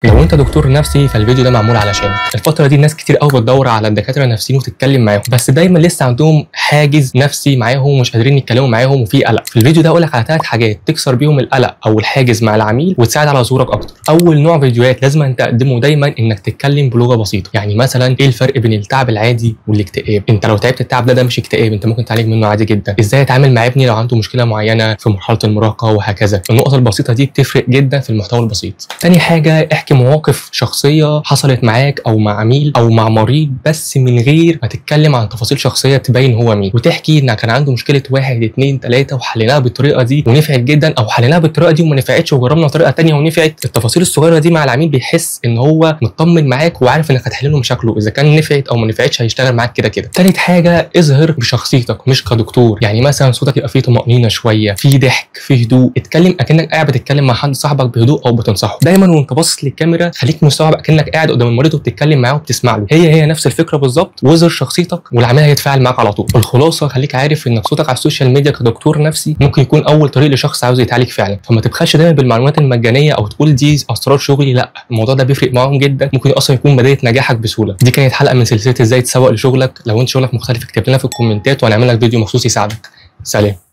لو انت دكتور نفسي فالفيديو ده معمول علشانك. الفتره دي ناس كتير قوي بتدور على الدكاتره النفسيين وتتكلم معاهم، بس دايما لسه عندهم حاجز نفسي معاهم ومش قادرين يتكلموا معاهم وفي قلق. في الفيديو ده اقول لك على 3 حاجات تكسر بيهم القلق او الحاجز مع العميل وتساعد على ظهورك اكتر. اول نوع فيديوهات لازم انت تقدمه دايما انك تتكلم بلغه بسيطه، يعني مثلا ايه الفرق بين التعب العادي والاكتئاب؟ انت لو تعبت التعب ده مش اكتئاب، انت ممكن تعالج منه عادي جدا. ازاي اتعامل مع ابني لو عنده مشكله معينه في مرحله المراهقه وهكذا. النقط البسيطه دي بتفرق جدا في المحتوى البسيط. تاني حاجه احكي مواقف شخصيه حصلت معاك او مع عميل او مع مريض، بس من غير ما تتكلم عن تفاصيل شخصيه تبين هو مين، وتحكي ان كان عنده مشكله 1 2 3 وحليناها بالطريقه دي ونفعت جدا، او حليناها بالطريقه دي وما نفعتش وجربنا طريقه ثانيه ونفعت. التفاصيل الصغيره دي مع العميل بيحس ان هو مطمن معاك وعارف انك هتحل له مشاكله، اذا كان نفعت او ما نفعتش هيشتغل معاك كده كده. ثالث حاجه اظهر بشخصيتك مش كدكتور، يعني مثلا صوتك يبقى فيه طمانينه شويه، فيه ضحك، فيه هدوء، اتكلم اكنك قاعد بتتكلم مع حد صاحبك بهدوء او بتنصحه. دايما وانت باصص للكاميرا خليك مستوعب اكنك قاعد قدام المريض وبتتكلم معاه وبتسمع له، هي نفس الفكره بالظبط. واظهر شخصيتك والعميل هيتفاعل معاك على طول. الخلاصه خليك عارف ان صوتك على السوشيال ميديا كدكتور نفسي ممكن يكون اول طريق لشخص عاوز يتعالج فعلا، فما تبخلش دايما بالمعلومات المجانيه او تقول دي اسرار شغلي، لا، الموضوع ده بيفرق معاهم جدا، ممكن اصلا يكون بدايه نجاحك بسهوله. دي كانت حلقه من سلسله ازاي تسوق لشغلك. لو انت شغلك مختلف اكتب لنا في الكومنتات وهنعمل لك فيديو مخصوص يساعدك. سلام.